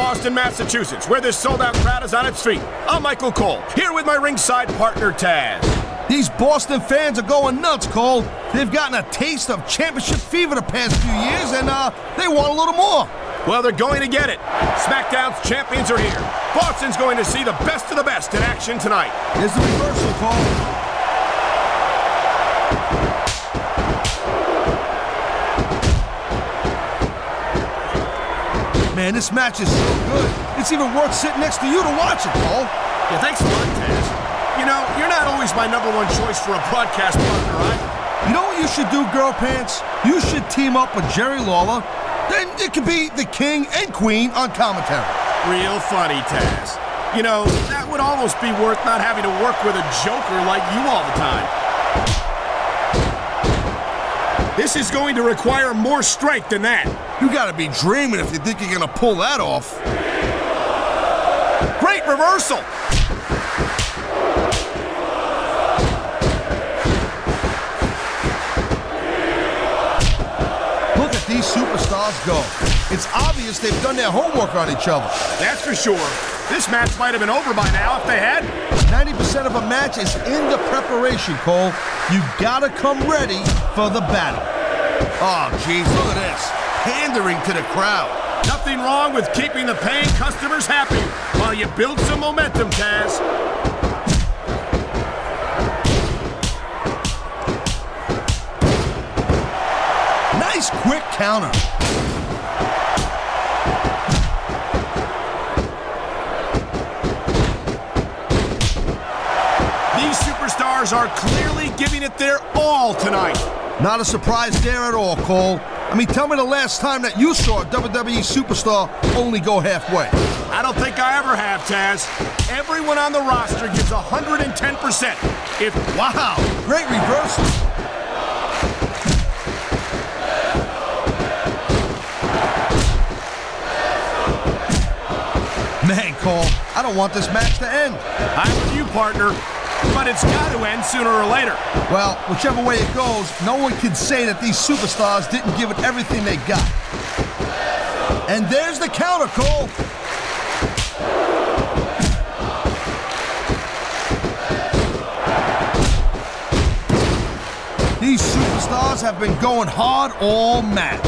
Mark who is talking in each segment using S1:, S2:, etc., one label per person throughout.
S1: Boston, Massachusetts, where this sold-out crowd is on its feet. I'm Michael Cole, here with my ringside partner, Taz.
S2: These Boston fans are going nuts, Cole. They've gotten a taste of championship fever the past few years, and they want a little more.
S1: Well, they're going to get it. SmackDown's champions are here. Boston's going to see the best of the best in action tonight.
S2: Here's the reversal, Cole. Man, this match is so good. It's even worth sitting next to you to watch it, Cole.
S1: Yeah, thanks a lot, Taz. You know, you're not always my number one choice for a broadcast partner, right?
S2: You know what you should do, Girl Pants? You should team up with Jerry Lawler. Then it could be the king and queen on commentary.
S1: Real funny, Taz. You know, that would almost be worth not having to work with a joker like you all the time. This is going to require more strength than that.
S2: You gotta be dreaming if you think you're gonna pull that off.
S1: Great reversal!
S2: Look at these superstars go. It's obvious they've done their homework on each other.
S1: That's for sure. This match might have been over by now if they had.
S2: 90% of a match is in the preparation, Cole. You gotta come ready for the battle. Oh, geez, look at this. Pandering to the crowd.
S1: Nothing wrong with keeping the paying customers happy while you build some momentum, Taz.
S2: Nice quick counter.
S1: These superstars are clearly giving it their all tonight.
S2: Not a surprise there at all, Cole. I mean, tell me the last time that you saw a WWE superstar only go halfway.
S1: I don't think I ever have, Taz. Everyone on the roster gives 110%.
S2: Wow, great reversal. Man, Cole, I don't want this match to end.
S1: I'm with you, partner. But it's got to end sooner or later.
S2: Well, whichever way it goes, no one can say that these superstars didn't give it everything they got. And there's the counter, Cole. These superstars have been going hard all match.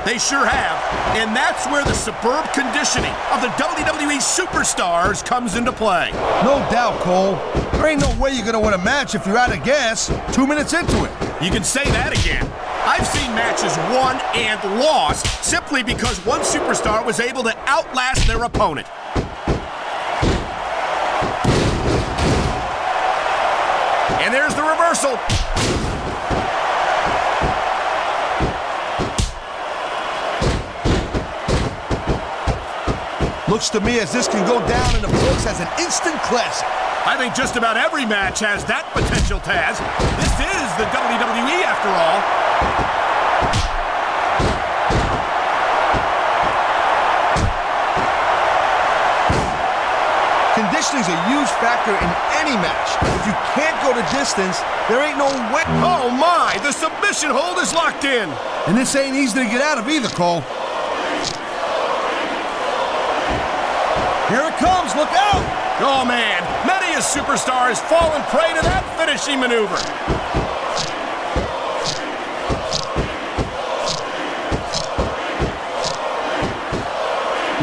S1: They sure have. And that's where the superb conditioning of the WWE superstars comes into play.
S2: No doubt, Cole. There ain't no way you're gonna win a match if you're out of gas 2 minutes into it.
S1: You can say that again. I've seen matches won and lost simply because one superstar was able to outlast their opponent. And there's the reversal.
S2: Looks to me as this can go down in the books as an instant classic.
S1: I think just about every match has that potential, Taz. This is the WWE after all.
S2: Conditioning's a huge factor in any match. If you can't go the distance, there ain't no way.
S1: Oh my, the submission hold is locked in.
S2: And this ain't easy to get out of either, Cole. Here it comes, look out!
S1: Oh man, many a superstar has fallen prey to that finishing maneuver.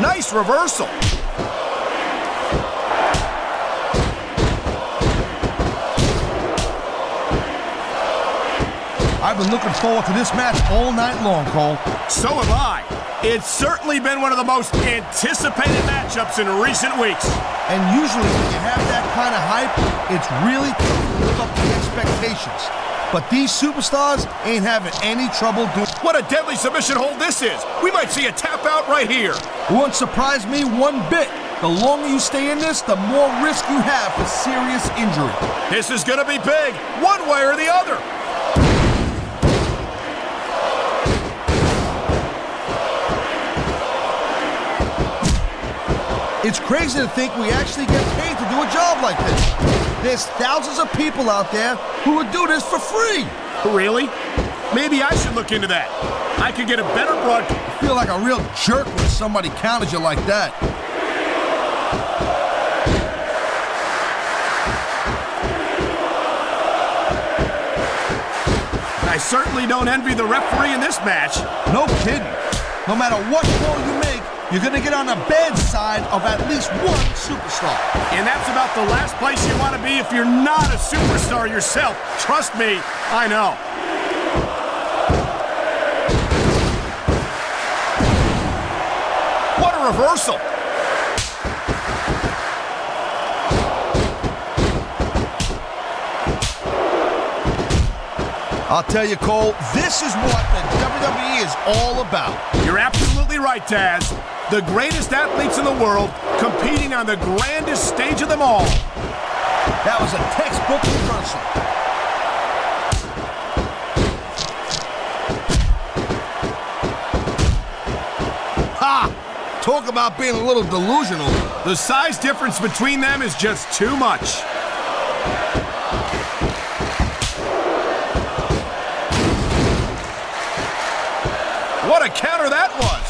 S1: Nice reversal.
S2: I've been looking forward to this match all night long, Cole.
S1: So have I. It's certainly been one of the most anticipated matchups in recent weeks.
S2: And usually when you have that kind of hype, it's really tough to live up to the expectations. But these superstars ain't having any trouble doing.
S1: What a deadly submission hold this is. We might see a tap out right here.
S2: It won't surprise me one bit. The longer you stay in this, the more risk you have for serious injury.
S1: This is gonna be big, one way or the other.
S2: It's crazy to think we actually get paid to do a job like this. There's thousands of people out there who would do this for free.
S1: Really? Maybe I should look into that. I could get a better broadcast.
S2: I feel like a real jerk when somebody counters you like that.
S1: I certainly don't envy the referee in this match.
S2: No kidding. No matter what call you make, you're going to get on the bad side of at least one superstar.
S1: And that's about the last place you want to be if you're not a superstar yourself. Trust me, I know. What a reversal.
S2: I'll tell you, Cole, this is what the WWE is all about.
S1: You're absolutely right, Taz. The greatest athletes in the world competing on the grandest stage of them all.
S2: That was a textbook reversal. Ha! Talk about being a little delusional.
S1: The size difference between them is just too much. What a counter that was!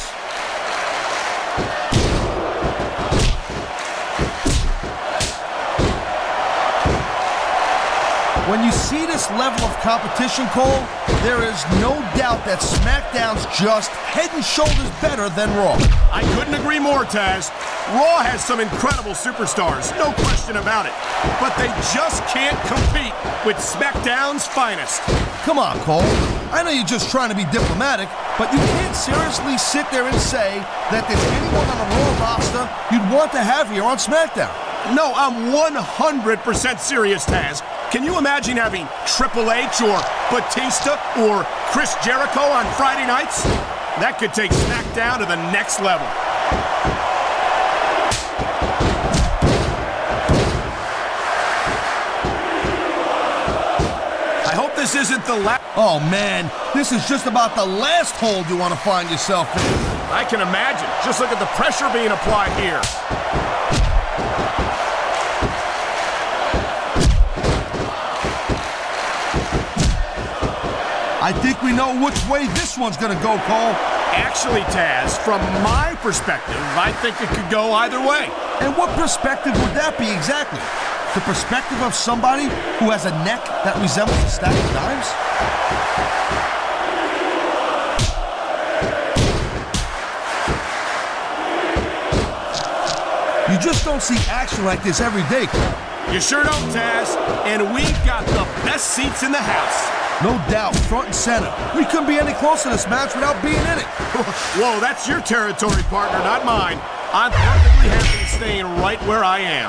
S2: When you see this level of competition, Cole, there is no doubt that SmackDown's just head and shoulders better than Raw.
S1: I couldn't agree more, Taz. Raw has some incredible superstars, no question about it. But they just can't compete with SmackDown's finest.
S2: Come on, Cole. I know you're just trying to be diplomatic, but you can't seriously sit there and say that there's anyone on the Raw roster you'd want to have here on SmackDown.
S1: No, I'm 100% serious, Taz. Can you imagine having Triple H or Batista or Chris Jericho on Friday nights? That could take SmackDown to the next level. I hope this isn't the last.
S2: Oh, man, this is just about the last hold you want to find yourself in.
S1: I can imagine. Just look at the pressure being applied here.
S2: I think we know which way this one's gonna go, Cole.
S1: Actually, Taz, from my perspective, I think it could go either way.
S2: And what perspective would that be exactly? The perspective of somebody who has a neck that resembles a stack of dimes? You just don't see action like this every day, Cole.
S1: You sure don't, Taz. And we've got the best seats in the house.
S2: No doubt, front and center. We couldn't be any closer to this match without being in it.
S1: Whoa, that's your territory, partner, not mine. I'm perfectly happy staying right where I am.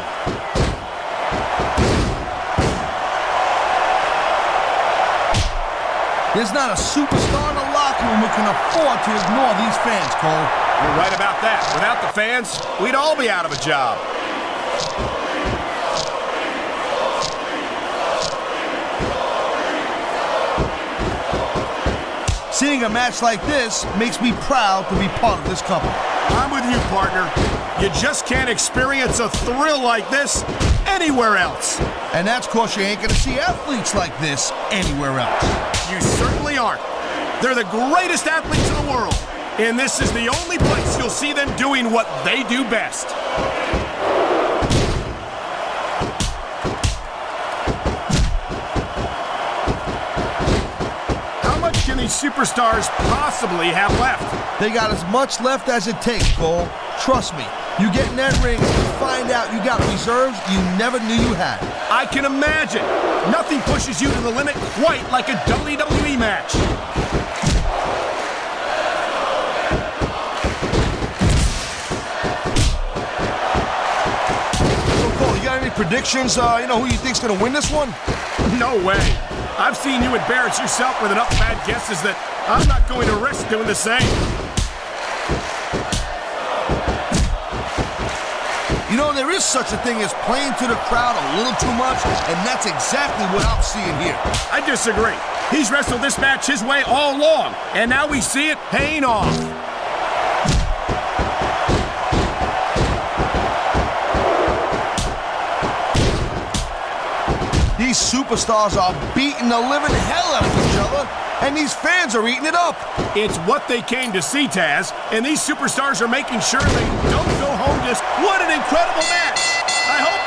S2: There's not a superstar in the locker room who can afford to ignore these fans, Cole.
S1: You're right about that. Without the fans, we'd all be out of a job.
S2: Seeing a match like this makes me proud to be part of this company.
S1: I'm with you, partner. You just can't experience a thrill like this anywhere else.
S2: And that's because you ain't gonna see athletes like this anywhere else.
S1: You certainly aren't. They're the greatest athletes in the world. And this is the only place you'll see them doing what they do best. Can these superstars possibly have left?
S2: They got as much left as it takes, Cole. Trust me. You get in that ring and you find out you got reserves you never knew you had.
S1: I can imagine. Nothing pushes you to the limit quite like a WWE match.
S2: So, Cole, you got any predictions? Who you think's gonna win this one?
S1: No way. I've seen you embarrass yourself with enough bad guesses that I'm not going to risk doing the same.
S2: You know, there is such a thing as playing to the crowd a little too much, and that's exactly what I'm seeing here.
S1: I disagree. He's wrestled this match his way all along, and now we see it paying off.
S2: These superstars are beating the living hell out of each other, and these fans are eating it up.
S1: It's what they came to see, Taz, and these superstars are making sure they don't go home just... What an incredible match! I hope